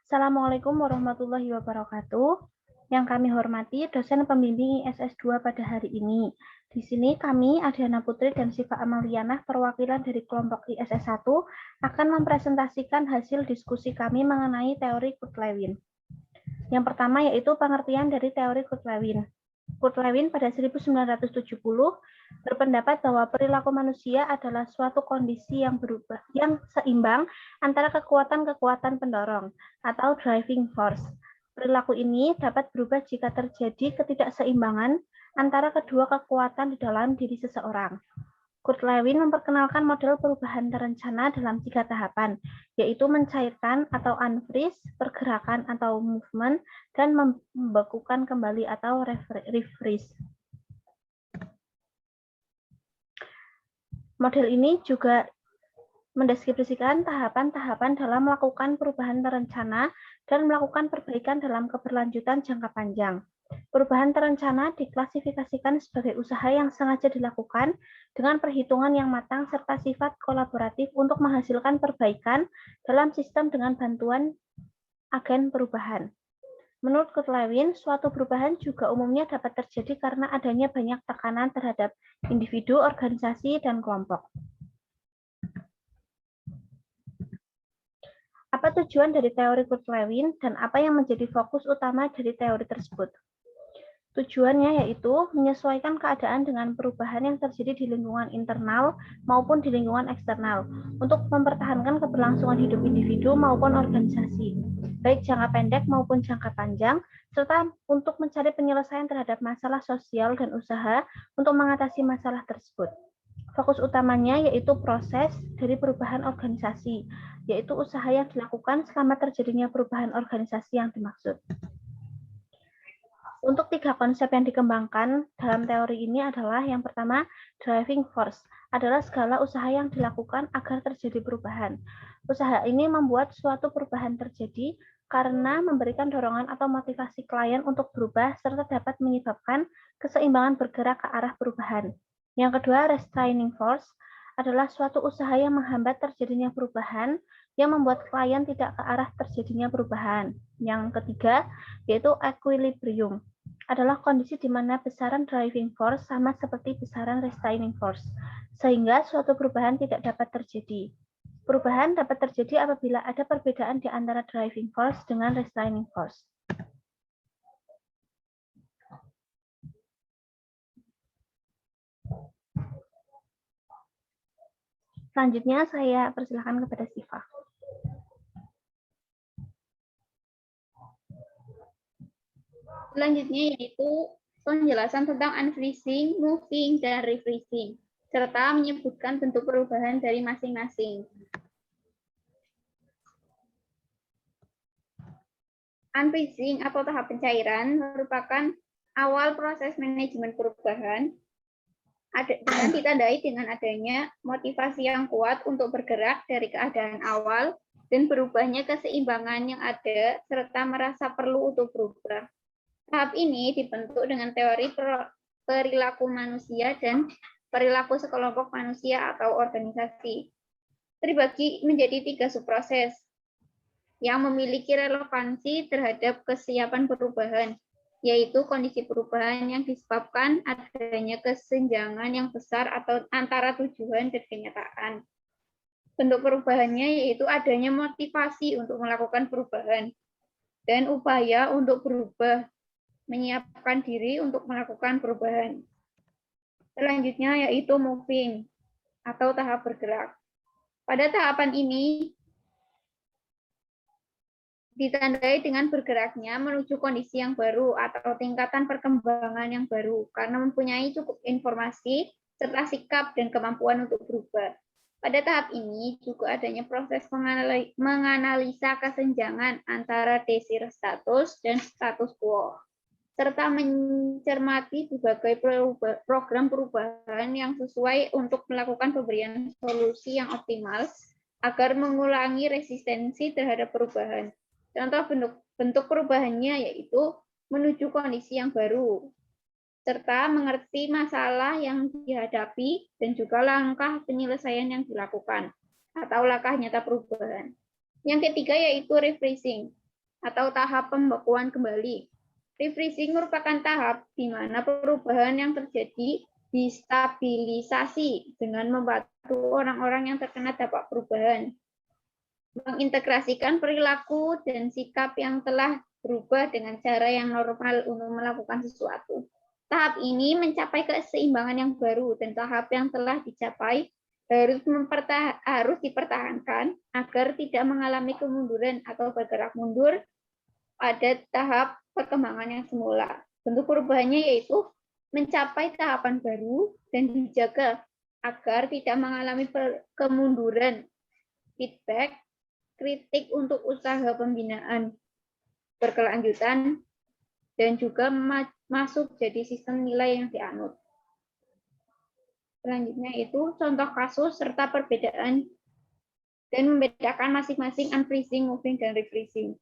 Assalamualaikum warahmatullahi wabarakatuh. Yang kami hormati dosen pembimbing ISS2 pada hari ini. Di sini kami, Adhiana Putri dan Siva Amaliana, perwakilan dari kelompok ISS1, akan mempresentasikan hasil diskusi kami mengenai teori Kurt-Lewin. Yang pertama yaitu pengertian dari teori Kurt-Lewin. Kurt-Lewin pada 1970 berpendapat bahwa perilaku manusia adalah suatu kondisi yang seimbang antara kekuatan-kekuatan pendorong atau driving force. Perilaku ini dapat berubah jika terjadi ketidakseimbangan antara kedua kekuatan di dalam diri seseorang. Kurt-Lewin memperkenalkan model perubahan terencana dalam 3 tahapan, yaitu mencairkan atau unfreeze, pergerakan atau movement, dan membekukan kembali atau refreeze. Model ini juga mendeskripsikan tahapan-tahapan dalam melakukan perubahan terencana dan melakukan perbaikan dalam keberlanjutan jangka panjang. Perubahan terencana diklasifikasikan sebagai usaha yang sengaja dilakukan dengan perhitungan yang matang serta sifat kolaboratif untuk menghasilkan perbaikan dalam sistem dengan bantuan agen perubahan. Menurut Kurt-Lewin, suatu perubahan juga umumnya dapat terjadi karena adanya banyak tekanan terhadap individu, organisasi, dan kelompok. Apa tujuan dari teori Kurt-Lewin dan apa yang menjadi fokus utama dari teori tersebut? Tujuannya yaitu menyesuaikan keadaan dengan perubahan yang terjadi di lingkungan internal maupun di lingkungan eksternal untuk mempertahankan keberlangsungan hidup individu maupun organisasi, baik jangka pendek maupun jangka panjang, serta untuk mencari penyelesaian terhadap masalah sosial dan usaha untuk mengatasi masalah tersebut. Fokus utamanya yaitu proses dari perubahan organisasi, yaitu usaha yang dilakukan selama terjadinya perubahan organisasi yang dimaksud. Untuk 3 konsep yang dikembangkan dalam teori ini adalah yang pertama, driving force adalah segala usaha yang dilakukan agar terjadi perubahan. Usaha ini membuat suatu perubahan terjadi karena memberikan dorongan atau motivasi klien untuk berubah serta dapat menyebabkan keseimbangan bergerak ke arah perubahan. Yang kedua, restraining force adalah suatu usaha yang menghambat terjadinya perubahan yang membuat klien tidak ke arah terjadinya perubahan. Yang ketiga, yaitu equilibrium, adalah kondisi di mana besaran driving force sama seperti besaran restraining force, sehingga suatu perubahan tidak dapat terjadi. Perubahan dapat terjadi apabila ada perbedaan di antara driving force dengan restraining force. Selanjutnya saya persilakan kepada Siva. Selanjutnya yaitu penjelasan tentang unfreezing, moving, dan refreezing, serta menyebutkan bentuk perubahan dari masing-masing. Unfreezing atau tahap pencairan merupakan awal proses manajemen perubahan dengan ditandai dengan adanya motivasi yang kuat untuk bergerak dari keadaan awal dan berubahnya keseimbangan yang ada serta merasa perlu untuk berubah. Tahap ini dibentuk dengan teori perilaku manusia dan perilaku sekelompok manusia atau organisasi. Terbagi menjadi 3 subproses yang memiliki relevansi terhadap kesiapan perubahan, yaitu kondisi perubahan yang disebabkan adanya kesenjangan yang besar atau antara tujuan dan kenyataan. Bentuk perubahannya yaitu adanya motivasi untuk melakukan perubahan dan upaya untuk berubah, menyiapkan diri untuk melakukan perubahan. Selanjutnya yaitu moving atau tahap bergerak. Pada tahapan ini ditandai dengan bergeraknya menuju kondisi yang baru atau tingkatan perkembangan yang baru karena mempunyai cukup informasi serta sikap dan kemampuan untuk berubah. Pada tahap ini juga adanya proses menganalisa kesenjangan antara desired status dan status quo, serta mencermati berbagai program perubahan yang sesuai untuk melakukan pemberian solusi yang optimal agar mengulangi resistensi terhadap perubahan. Contoh bentuk perubahannya yaitu menuju kondisi yang baru, serta mengerti masalah yang dihadapi dan juga langkah penyelesaian yang dilakukan atau langkah nyata perubahan. Yang ketiga yaitu refreezing, atau tahap pembekuan kembali. Refreezing merupakan tahap di mana perubahan yang terjadi distabilisasi dengan membantu orang-orang yang terkena dampak perubahan, mengintegrasikan perilaku dan sikap yang telah berubah dengan cara yang normal untuk melakukan sesuatu. Tahap ini mencapai keseimbangan yang baru dan tahap yang telah dicapai harus dipertahankan agar tidak mengalami kemunduran atau bergerak mundur pada tahap perkembangan yang semula. Bentuk perubahannya yaitu mencapai tahapan baru dan dijaga agar tidak mengalami kemunduran, feedback, kritik untuk usaha pembinaan berkelanjutan, dan juga masuk jadi sistem nilai yang dianut. Selanjutnya itu contoh kasus serta perbedaan dan membedakan masing-masing unfreezing, moving, dan refreezing.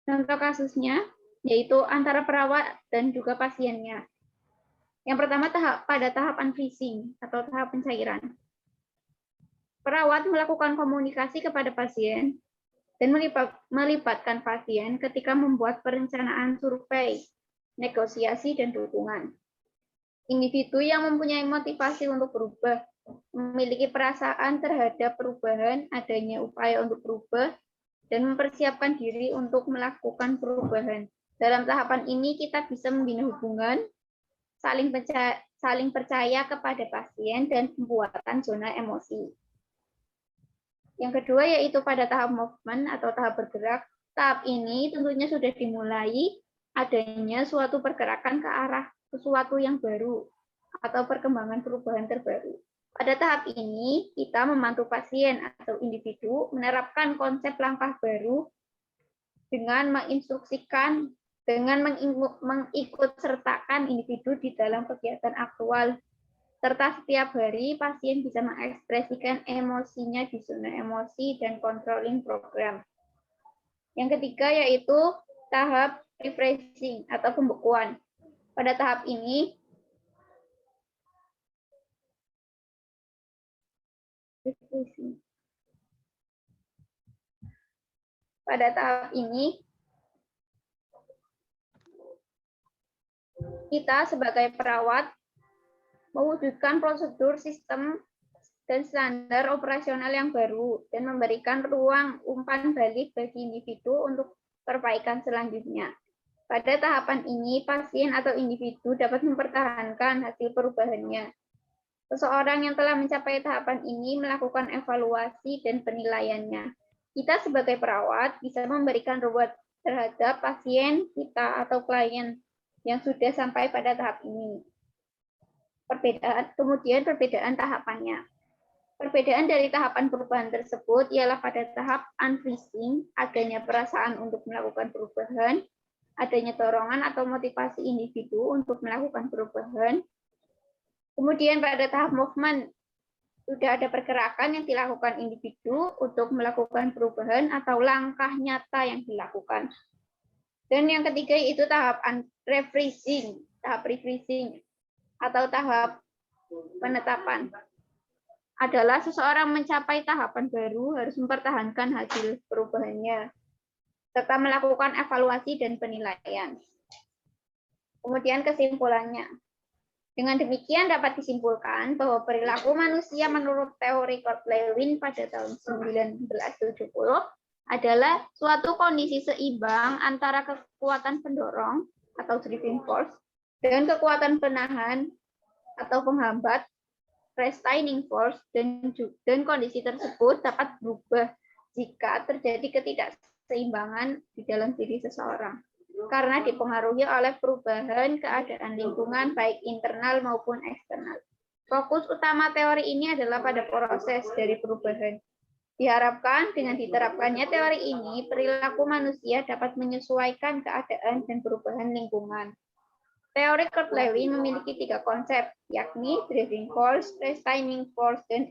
Contoh kasusnya yaitu antara perawat dan juga pasiennya. Yang pertama pada tahap unfreezing atau tahap pencairan. Perawat melakukan komunikasi kepada pasien dan melibatkan pasien ketika membuat perencanaan survei, negosiasi, dan dukungan. Individu yang mempunyai motivasi untuk berubah, memiliki perasaan terhadap perubahan, adanya upaya untuk berubah, dan mempersiapkan diri untuk melakukan perubahan. Dalam tahapan ini kita bisa membina hubungan, saling percaya kepada pasien, dan pembuatan zona emosi. Yang kedua yaitu pada tahap movement atau tahap bergerak. Tahap ini tentunya sudah dimulai adanya suatu pergerakan ke arah sesuatu yang baru atau perkembangan perubahan terbaru. Pada tahap ini, kita membantu pasien atau individu menerapkan konsep langkah baru dengan menginstruksikan, dengan mengikutsertakan individu di dalam kegiatan aktual, serta setiap hari pasien bisa mengekspresikan emosinya di zona emosi dan controlling program. Yang ketiga yaitu tahap refreshing atau pembekuan. Pada tahap ini, kita sebagai perawat mewujudkan prosedur, sistem, dan standar operasional yang baru dan memberikan ruang umpan balik bagi individu untuk perbaikan selanjutnya. Pada tahapan ini, pasien atau individu dapat mempertahankan hasil perubahannya. Seseorang yang telah mencapai tahapan ini melakukan evaluasi dan penilaiannya. Kita sebagai perawat bisa memberikan reward terhadap pasien kita atau klien yang sudah sampai pada tahap ini. Kemudian perbedaan tahapannya. Perbedaan dari tahapan perubahan tersebut ialah pada tahap unfreezing, adanya perasaan untuk melakukan perubahan, adanya dorongan atau motivasi individu untuk melakukan perubahan. Kemudian pada tahap movement, sudah ada pergerakan yang dilakukan individu untuk melakukan perubahan atau langkah nyata yang dilakukan. Dan yang ketiga itu tahap refreezing, atau tahap penetapan. Adalah seseorang mencapai tahapan baru harus mempertahankan hasil perubahannya, serta melakukan evaluasi dan penilaian. Kemudian kesimpulannya. Dengan demikian dapat disimpulkan bahwa perilaku manusia menurut teori Kurt-Lewin pada tahun 1970 adalah suatu kondisi seimbang antara kekuatan pendorong atau driving force dan kekuatan penahan atau penghambat restraining force, dan kondisi tersebut dapat berubah jika terjadi ketidakseimbangan di dalam diri seseorang karena dipengaruhi oleh perubahan keadaan lingkungan baik internal maupun eksternal. Fokus utama teori ini adalah pada proses dari perubahan. Diharapkan dengan diterapkannya teori ini, perilaku manusia dapat menyesuaikan keadaan dan perubahan lingkungan. Teori Kurt-Lewin memiliki 3 konsep, yakni driving force, restraining force, dan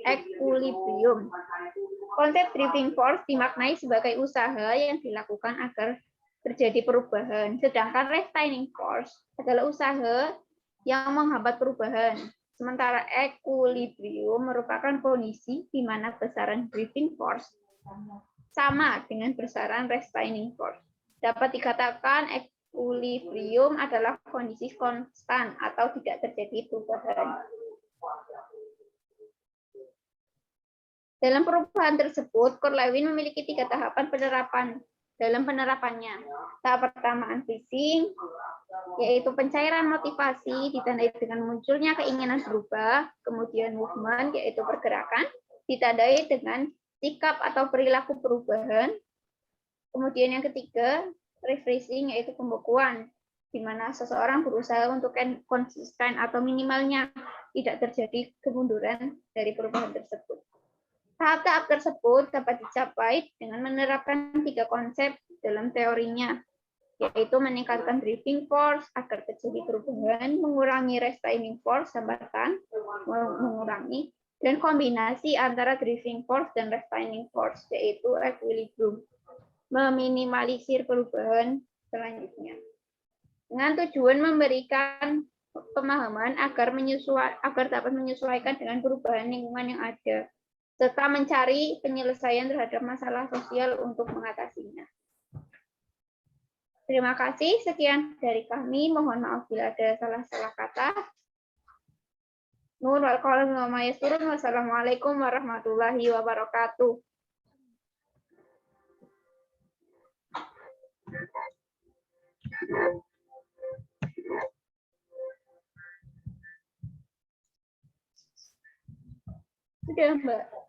equilibrium. Konsep driving force dimaknai sebagai usaha yang dilakukan agar terjadi perubahan, sedangkan restraining force adalah usaha yang menghambat perubahan. Sementara equilibrium merupakan kondisi di mana besaran driving force sama dengan besaran restraining force. Dapat dikatakan equilibrium adalah kondisi konstan atau tidak terjadi perubahan. Dalam perubahan tersebut, Corlewin memiliki 3 tahapan penerapan. Dalam penerapannya, tahap pertama unfreezing, yaitu pencairan motivasi ditandai dengan munculnya keinginan berubah, kemudian movement, yaitu pergerakan, ditandai dengan sikap atau perilaku perubahan. Kemudian yang ketiga, refreshing, yaitu pembekuan, di mana seseorang berusaha untuk konsisten atau minimalnya tidak terjadi kemunduran dari perubahan tersebut. Tahap-tahap tersebut dapat dicapai dengan menerapkan 3 konsep dalam teorinya, yaitu meningkatkan driving force agar terjadi perubahan, mengurangi restraining force, hambatan, mengurangi, dan kombinasi antara driving force dan restraining force, yaitu equilibrium, meminimalisir perubahan selanjutnya. Dengan tujuan memberikan pemahaman agar dapat menyesuaikan dengan perubahan lingkungan yang ada, serta mencari penyelesaian terhadap masalah sosial untuk mengatasinya. Terima kasih, sekian dari kami. Mohon maaf bila ada salah-salah kata. Nur wal qalam wa ma yasturun. Wassalamualaikum warahmatullahi wabarakatuh. Sudah, Mbak.